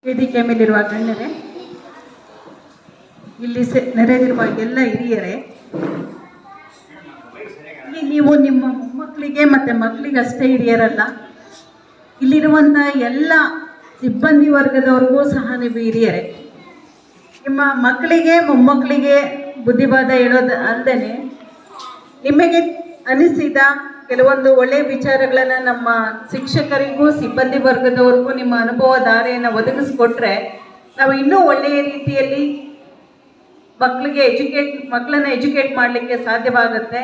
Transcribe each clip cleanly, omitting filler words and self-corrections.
ವೇದಿಕೆ ಮೇಲಿರುವ ಗಣ್ಯರೇ, ಇಲ್ಲಿ ನೆರೆದಿರುವ ಎಲ್ಲ ಹಿರಿಯರೇ, ಇಲ್ಲಿ ನೀವು ನಿಮ್ಮ ಮೊಮ್ಮಕ್ಕಳಿಗೆ ಮತ್ತು ಮಕ್ಕಳಿಗಷ್ಟೇ ಹಿರಿಯರಲ್ಲ, ಇಲ್ಲಿರುವಂಥ ಎಲ್ಲ ಸಿಬ್ಬಂದಿ ವರ್ಗದವ್ರಿಗೂ ಸಹ ನೀವು ಹಿರಿಯರೇ. ನಿಮ್ಮ ಮಕ್ಕಳಿಗೆ ಮೊಮ್ಮಕ್ಕಳಿಗೆ ಬುದ್ಧಿವಾದ ಹೇಳೋದು ಅಲ್ಲದೆ ನಿಮಗೆ ಅನಿಸಿದ ಕೆಲವೊಂದು ಒಳ್ಳೆಯ ವಿಚಾರಗಳನ್ನು ನಮ್ಮ ಶಿಕ್ಷಕರಿಗೂ ಸಿಬ್ಬಂದಿ ವರ್ಗದವ್ರಿಗೂ ನಿಮ್ಮ ಅನುಭವ ಧಾರೆಯನ್ನು ಒದಗಿಸ್ಕೊಟ್ರೆ ನಾವು ಇನ್ನೂ ಒಳ್ಳೆಯ ರೀತಿಯಲ್ಲಿ ಮಕ್ಕಳನ್ನ ಎಜುಕೇಟ್ ಮಾಡಲಿಕ್ಕೆ ಸಾಧ್ಯವಾಗುತ್ತೆ.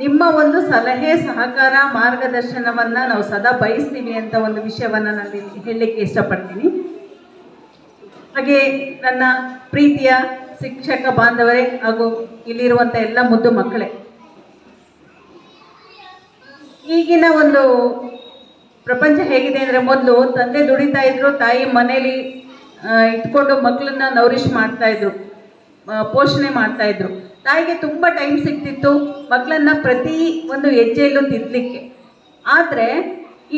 ನಿಮ್ಮ ಒಂದು ಸಲಹೆ, ಸಹಕಾರ, ಮಾರ್ಗದರ್ಶನವನ್ನು ನಾವು ಸದಾ ಬಯಸ್ತೀವಿ ಅಂತ ಒಂದು ವಿಷಯವನ್ನು ನಾನು ಹೇಳಲಿಕ್ಕೆ ಇಷ್ಟಪಡ್ತೀನಿ. ಹಾಗೆ ನನ್ನ ಪ್ರೀತಿಯ ಶಿಕ್ಷಕ ಬಾಂಧವರೇ ಹಾಗೂ ಇಲ್ಲಿರುವಂಥ ಎಲ್ಲ ಮುದ್ದು ಮಕ್ಕಳೇ, ಈಗಿನ ಒಂದು ಪ್ರಪಂಚ ಹೇಗಿದೆ ಅಂದರೆ, ಮೊದಲು ತಂದೆ ದುಡಿತಾ ಇದ್ರು, ತಾಯಿ ಮನೇಲಿ ಇಟ್ಕೊಂಡು ಮಕ್ಕಳನ್ನ ನೌರಿಶ್ ಮಾಡ್ತಾಯಿದ್ರು, ಪೋಷಣೆ ಮಾಡ್ತಾಯಿದ್ರು. ತಾಯಿಗೆ ತುಂಬ ಟೈಮ್ ಸಿಗ್ತಿತ್ತು ಮಕ್ಕಳನ್ನ ಪ್ರತಿ ಒಂದು ಹೆಜ್ಜೆಯಲ್ಲೂ ತಿದ್ದಲಿಕ್ಕೆ. ಆದರೆ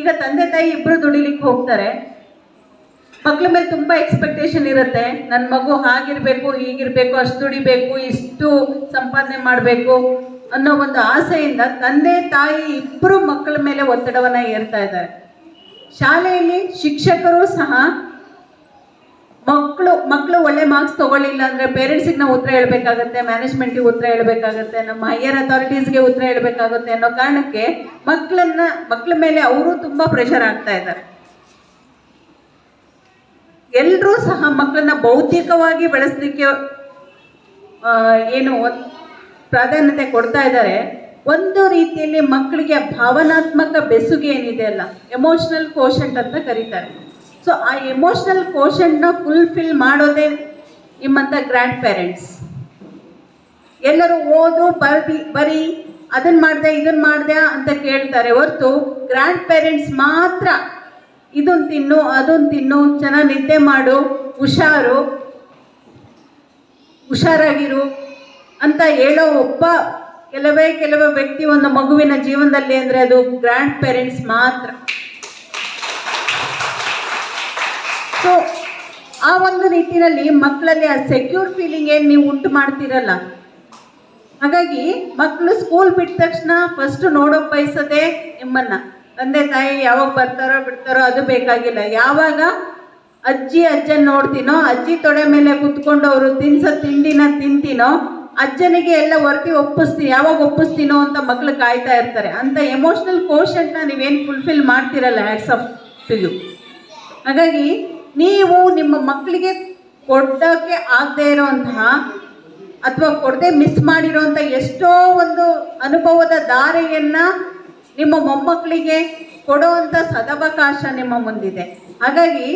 ಈಗ ತಂದೆ ತಾಯಿ ಇಬ್ಬರು ದುಡಿಲಿಕ್ಕೆ ಹೋಗ್ತಾರೆ. ಮಕ್ಕಳ ಮೇಲೆ ತುಂಬ ಎಕ್ಸ್ಪೆಕ್ಟೇಷನ್ ಇರುತ್ತೆ. ನನ್ನ ಮಗು ಹಾಗಿರಬೇಕು, ಹೀಗಿರಬೇಕು, ಅಷ್ಟು ದುಡಿಬೇಕು, ಇಷ್ಟು ಸಂಪಾದನೆ ಮಾಡಬೇಕು ಅನ್ನೋ ಒಂದು ಆಸೆಯಿಂದ ತಂದೆ ತಾಯಿ ಇಬ್ಬರು ಮಕ್ಕಳ ಮೇಲೆ ಒತ್ತಡವನ್ನು ಏರ್ತಾ ಇದ್ದಾರೆ. ಶಾಲೆಯಲ್ಲಿ ಶಿಕ್ಷಕರು ಸಹ ಮಕ್ಕಳು ಒಳ್ಳೆ ಮಾರ್ಕ್ಸ್ ತಗೊಳ್ಳಿಲ್ಲ ಅಂದರೆ ಪೇರೆಂಟ್ಸಿಗೆ ನಾವು ಉತ್ತರ ಹೇಳಬೇಕಾಗತ್ತೆ, ಮ್ಯಾನೇಜ್ಮೆಂಟಿಗೆ ಉತ್ತರ ಹೇಳಬೇಕಾಗತ್ತೆ, ನಮ್ಮ ಹೈಯರ್ ಅಥಾರಿಟೀಸ್ಗೆ ಉತ್ತರ ಹೇಳಬೇಕಾಗುತ್ತೆ ಅನ್ನೋ ಕಾರಣಕ್ಕೆ ಮಕ್ಕಳ ಮೇಲೆ ಅವರು ತುಂಬ ಪ್ರೆಷರ್ ಆಗ್ತಾ ಇದ್ದಾರೆ. ಎಲ್ಲರೂ ಸಹ ಮಕ್ಕಳನ್ನ ಬೌದ್ಧಿಕವಾಗಿ ಬೆಳೆಸಲಿಕ್ಕೆ ಏನು ಪ್ರಾಧಾನ್ಯತೆ ಕೊಡ್ತಾ ಇದ್ದಾರೆ. ಒಂದು ರೀತಿಯಲ್ಲಿ ಮಕ್ಕಳಿಗೆ ಭಾವನಾತ್ಮಕ ಬೆಸುಗೆ ಏನಿದೆ ಅಲ್ಲ, ಎಮೋಷನಲ್ ಕೋಶಂಟ್ ಅಂತ ಕರೀತಾರೆ. ಸೊ ಆ ಎಮೋಷನಲ್ ಕೋಶಂಟ್ನ ಫುಲ್ಫಿಲ್ ಮಾಡೋದೇ ನಿಮ್ಮಂಥ ಗ್ರ್ಯಾಂಡ್ ಪೇರೆಂಟ್ಸ್. ಎಲ್ಲರೂ ಓದು ಬರೀ ಅದನ್ನು ಮಾಡಿದೆ ಅಂತ ಕೇಳ್ತಾರೆ ಹೊರತು ಗ್ರ್ಯಾಂಡ್ ಪೇರೆಂಟ್ಸ್ ಮಾತ್ರ ಇದನ್ನು ತಿನ್ನು, ಅದನ್ನು ತಿನ್ನು, ಚೆನ್ನಾಗಿ ನಿದ್ದೆ ಮಾಡು, ಹುಷಾರಾಗಿರು ಅಂತ ಹೇಳೋ ಕೆಲವೇ ವ್ಯಕ್ತಿ ಒಂದು ಮಗುವಿನ ಜೀವನದಲ್ಲಿ ಅಂದರೆ ಅದು ಗ್ರ್ಯಾಂಡ್ ಪೇರೆಂಟ್ಸ್ ಮಾತ್ರ. ಸೊ ಆ ಒಂದು ನಿಟ್ಟಿನಲ್ಲಿ ಮಕ್ಕಳಲ್ಲಿ ಆ ಸೆಕ್ಯೂರ್ ಫೀಲಿಂಗ್ ಏನು ನೀವು ಉಂಟು ಮಾಡ್ತೀರಲ್ಲ, ಹಾಗಾಗಿ ಮಕ್ಕಳು ಸ್ಕೂಲ್ ಬಿಟ್ಟ ತಕ್ಷಣ ಫಸ್ಟ್ ನೋಡೋಕೆ ಬಯಸೋದೆ ನಿಮ್ಮನ್ನ. ತಂದೆ ತಾಯಿ ಯಾವಾಗ ಬರ್ತಾರೋ ಬಿಡ್ತಾರೋ ಅದು ಬೇಕಾಗಿಲ್ಲ. ಯಾವಾಗ ಅಜ್ಜನ್ ನೋಡ್ತೀನೋ, ಅಜ್ಜಿ ತೊಡೆ ಮೇಲೆ ಕುತ್ಕೊಂಡು ಅವರು ತಿನ್ಸೋ ತಿಂಡಿನ ತಿಂತೀನೋ, ಅಜ್ಜನಿಗೆ ಎಲ್ಲ ಯಾವಾಗ ಒಪ್ಪಿಸ್ತೀನೋ ಅಂತ ಮಕ್ಕಳು ಕಾಯ್ತಾ ಇರ್ತಾರೆ. ಅಂತ ಎಮೋಷನಲ್ ಕೋಶಂಟ್ನ ನೀವೇನು ಫುಲ್ಫಿಲ್ ಮಾಡ್ತಿರಲ್ಲ, ಹ್ಯಾಟ್ಸ್ ಆಫ್ ಟು ಯು. ಹಾಗಾಗಿ ನೀವು ನಿಮ್ಮ ಮಕ್ಕಳಿಗೆ ಕೊಡೋಕ್ಕೆ ಆಗದೆ ಇರೋಂತಹ ಅಥವಾ ಕೊಡದೆ ಮಿಸ್ ಮಾಡಿರೋಂಥ ಎಷ್ಟೋ ಒಂದು ಅನುಭವದ ದಾರಿಯನ್ನು ನಿಮ್ಮ ಮೊಮ್ಮಕ್ಕಳಿಗೆ ಕೊಡುವಂಥ ಸದವಕಾಶ ನಿಮ್ಮ ಮುಂದಿದೆ. ಹಾಗಾಗಿ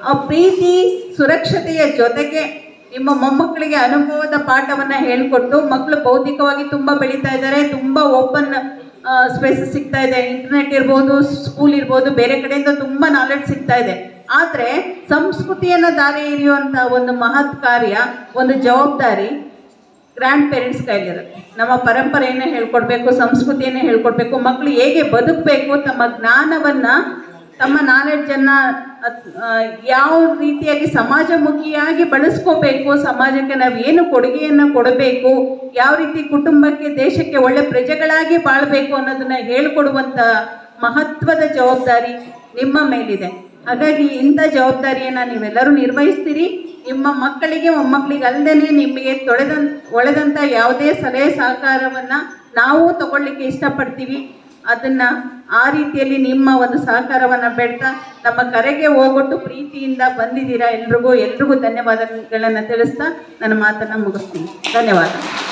ಆ ಪ್ರೀತಿ, ಸುರಕ್ಷತೆಯ ಜೊತೆಗೆ ನಿಮ್ಮ ಮೊಮ್ಮಕ್ಕಳಿಗೆ ಅನುಭವದ ಪಾಠವನ್ನು ಹೇಳಿಕೊಟ್ಟು ಮಕ್ಕಳು ಬೌದ್ಧಿಕವಾಗಿ ತುಂಬ ಬೆಳೀತಾ ಇದ್ದಾರೆ. ತುಂಬ ಓಪನ್ ಸ್ಪೇಸ್ ಸಿಗ್ತಾ ಇದೆ. ಇಂಟರ್ನೆಟ್ ಇರ್ಬೋದು, ಸ್ಕೂಲ್ ಇರ್ಬೋದು, ಬೇರೆ ಕಡೆಯಿಂದ ತುಂಬ ನಾಲೆಡ್ಜ್ ಸಿಗ್ತಾ ಇದೆ. ಆದರೆ ಸಂಸ್ಕೃತಿಯನ್ನು ದಾರಿ ಹಿಡಿಯುವಂಥ ಒಂದು ಮಹತ್ ಕಾರ್ಯ, ಒಂದು ಜವಾಬ್ದಾರಿ ಗ್ರ್ಯಾಂಡ್ ಪೇರೆಂಟ್ಸ್ ಕೈಲಿರುತ್ತೆ. ನಮ್ಮ ಪರಂಪರೆಯನ್ನು ಹೇಳ್ಕೊಡ್ಬೇಕು, ಸಂಸ್ಕೃತಿಯನ್ನು ಹೇಳ್ಕೊಡ್ಬೇಕು, ಮಕ್ಕಳು ಹೇಗೆ ಬದುಕಬೇಕು, ತಮ್ಮ ಜ್ಞಾನವನ್ನು, ತಮ್ಮ ನಾಲೆಡ್ಜನ್ನು ಯಾವ ರೀತಿಯಾಗಿ ಸಮಾಜಮುಖಿಯಾಗಿ ಬಳಸ್ಕೋಬೇಕು, ಸಮಾಜಕ್ಕೆ ನಾವು ಏನು ಕೊಡುಗೆಯನ್ನು ಕೊಡಬೇಕು, ಯಾವ ರೀತಿ ಕುಟುಂಬಕ್ಕೆ, ದೇಶಕ್ಕೆ ಒಳ್ಳೆ ಪ್ರಜೆಗಳಾಗಿ ಬಾಳಬೇಕು ಅನ್ನೋದನ್ನ ಹೇಳ್ಕೊಡುವಂಥ ಮಹತ್ವದ ಜವಾಬ್ದಾರಿ ನಿಮ್ಮ ಮೇಲಿದೆ. ಹಾಗಾಗಿ ಇಂಥ ಜವಾಬ್ದಾರಿಯನ್ನು ನೀವೆಲ್ಲರೂ ನಿರ್ವಹಿಸ್ತೀರಿ. ನಿಮ್ಮ ಮಕ್ಕಳಿಗೆ, ಮೊಮ್ಮಕ್ಕಳಿಗೆ ಅಲ್ಲದೆ ನಿಮಗೆ ಒಳೆದಂಥ ಯಾವುದೇ ಸಲಹೆ ಸಹಕಾರವನ್ನು ನಾವು ತಗೊಳ್ಳಿಕ್ಕೆ ಇಷ್ಟಪಡ್ತೀವಿ. ಅದನ್ನು ಆ ರೀತಿಯಲ್ಲಿ ನಿಮ್ಮ ಒಂದು ಸಹಕಾರವನ್ನು ಬೇಡ್ತಾ ನಮ್ಮ ಕರೆಗೆ ಹೋಗೊಟ್ಟು ಪ್ರೀತಿಯಿಂದ ಬಂದಿದ್ದೀರಾ. ಎಲ್ರಿಗೂ ಧನ್ಯವಾದಗಳನ್ನು ತಿಳಿಸ್ತಾ ನನ್ನ ಮಾತನ್ನು ಮುಗಿಸ್ತೀನಿ. ಧನ್ಯವಾದ.